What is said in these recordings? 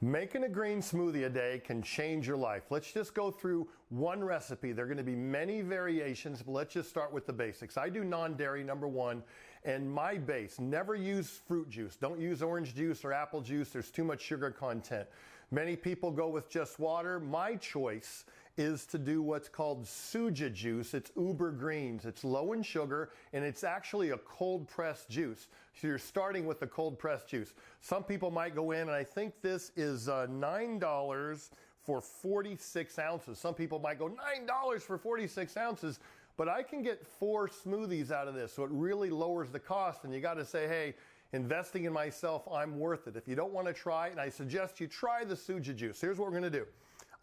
Making a green smoothie a day can change your life. Let's just go through one recipe. There are going to be many variations, but let's just start with the basics. I do non-dairy, number one, and my base, never use fruit juice. Don't use orange juice or apple juice. There's too much sugar content. Many people go with just water. My choice is to do what's called suja juice. It's uber greens. It's low in sugar, and it's actually a cold pressed juice. So you're starting with the cold pressed juice. Some people might go in, and I think this is $9 for 46 ounces. Some people might go, $9 for 46 ounces, but I can get 4 smoothies out of this, so it really lowers the cost, and you got to say, hey, investing in myself, I'm worth it. If you don't want to try it, and I suggest you try the suja juice. Here's what we're going to do.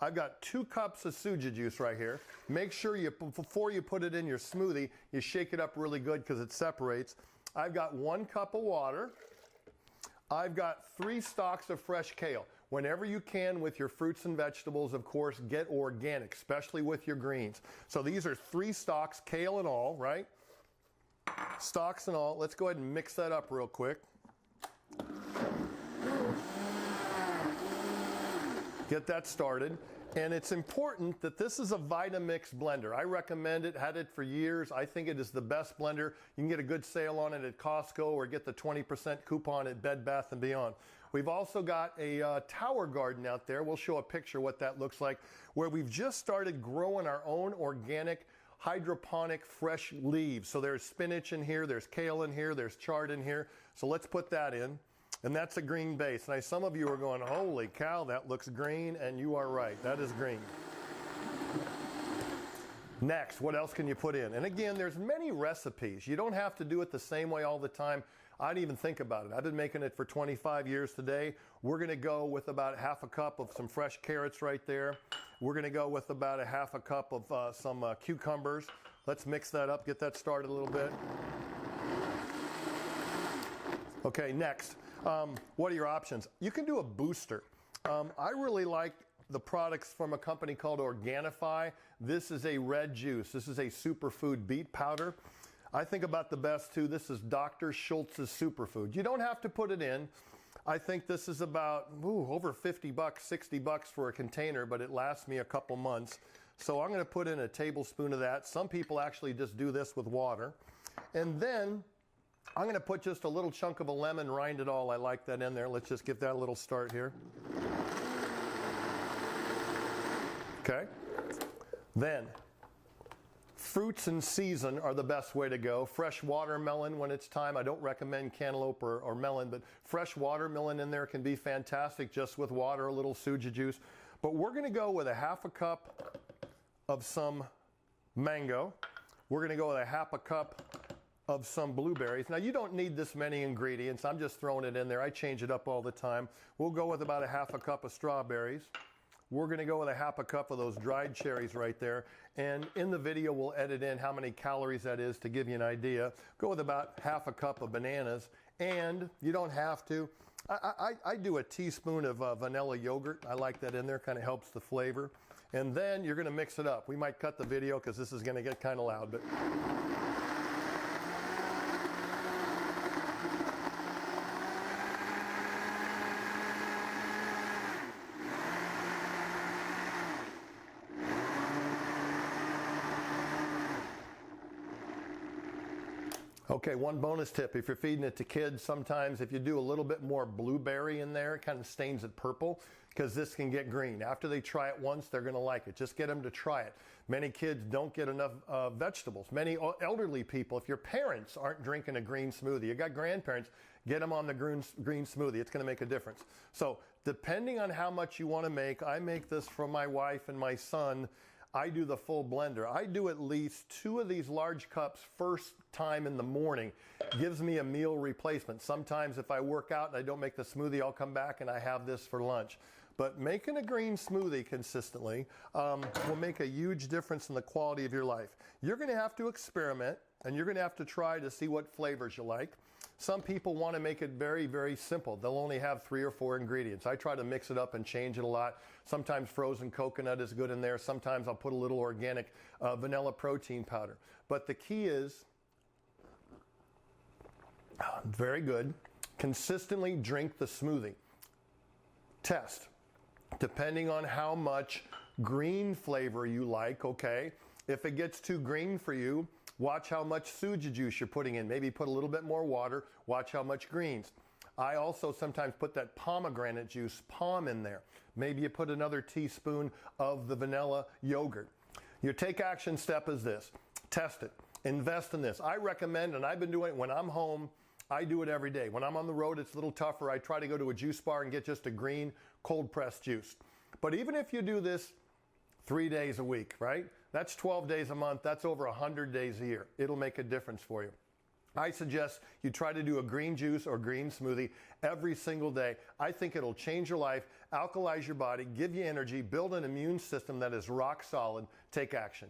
I've got 2 cups of suja juice right here. Make sure you, before you put it in your smoothie, you shake it up really good because it separates. I've got 1 cup of water. I've got 3 stalks of fresh kale. Whenever you can with your fruits and vegetables, of course, get organic, especially with your greens. So these are 3 stalks, kale and all, right? Stalks and all. Let's go ahead and mix that up real quick. Get that started. And it's important that this is a Vitamix blender. I recommend it, had it for years. I think it is the best blender. You can get a good sale on it at Costco or get the 20% coupon at Bed Bath & Beyond. We've also got a tower garden out there. We'll show a picture what that looks like, where we've just started growing our own organic hydroponic fresh leaves. So there's spinach in here, there's kale in here, there's chard in here. So let's put that in. And that's a green base. Now, some of you are going, holy cow, that looks green, and you are right. That is green. Next, what else can you put in? And again, there's many recipes. You don't have to do it the same way all the time. I didn't even think about it. I've been making it for 25 years today. We're going to go with about half a cup of some fresh carrots right there. We're going to go with about a half a cup of some cucumbers. Let's mix that up, get that started a little bit. Okay, next. What are your options? You can do a booster. I really like the products from a company called Organifi. This is a red juice. This is a superfood beet powder. I think about the best too. This is Dr. Schultz's superfood. You don't have to put it in. I think this is about over $50, $60 for a container, but it lasts me a couple months. So I'm going to put in a tablespoon of that. Some people actually just do this with water. And then I'm going to put just a little chunk of a lemon, rind it all. I like that in there. Let's just give that a little start here. Okay. Then, fruits in season are the best way to go. Fresh watermelon when it's time. I don't recommend cantaloupe or melon, but fresh watermelon in there can be fantastic just with water, a little suja juice. But we're going to go with a half a cup of some mango. We're going to go with a half a cup of some blueberries. Now, you don't need this many ingredients. I'm just throwing it in there. I change it up all the time. We'll go with about a half a cup of strawberries. We're going to go with a half a cup of those dried cherries right there. And in the video, we'll edit in how many calories that is to give you an idea. Go with about half a cup of bananas. And you don't have to. I do a teaspoon of vanilla yogurt. I like that in there. Kind of helps the flavor. And then you're going to mix it up. We might cut the video because this is going to get kind of loud. But okay, one bonus tip. If you're feeding it to kids, sometimes if you do a little bit more blueberry in there, it kind of stains it purple because this can get green. After they try it once, they're going to like it. Just get them to try it. Many kids don't get enough vegetables. Many elderly people, if your parents aren't drinking a green smoothie, you got grandparents, get them on the green smoothie. It's going to make a difference. So depending on how much you want to make, I make this for my wife and my son. I do the full blender. I do at least 2 of these large cups first time in the morning. Gives me a meal replacement. Sometimes if I work out and I don't make the smoothie, I'll come back and I have this for lunch. But making a green smoothie consistently will make a huge difference in the quality of your life. You're going to have to experiment, and you're going to have to try to see what flavors you like. Some people want to make it very, very simple. They'll only have 3 or 4 ingredients. I try to mix it up and change it a lot. Sometimes frozen coconut is good in there. Sometimes I'll put a little organic vanilla protein powder. But the key is, very good, consistently drink the smoothie. Test. depending on how much green flavor you like, okay? If it gets too green for you, watch how much suji juice you're putting in. Maybe put a little bit more water. Watch how much greens. I also sometimes put that pomegranate juice, POM, in there. Maybe you put another teaspoon of the vanilla yogurt. Your take action step is this. Test it. Invest in this. I recommend, and I've been doing it when I'm home, I do it every day. When I'm on the road, it's a little tougher. I try to go to a juice bar and get just a green, cold pressed juice. But even if you do this 3 days a week, right? That's 12 days a month. That's over 100 days a year. It'll make a difference for you. I suggest you try to do a green juice or green smoothie every single day. I think it'll change your life, alkalize your body, give you energy, build an immune system that is rock solid. Take action.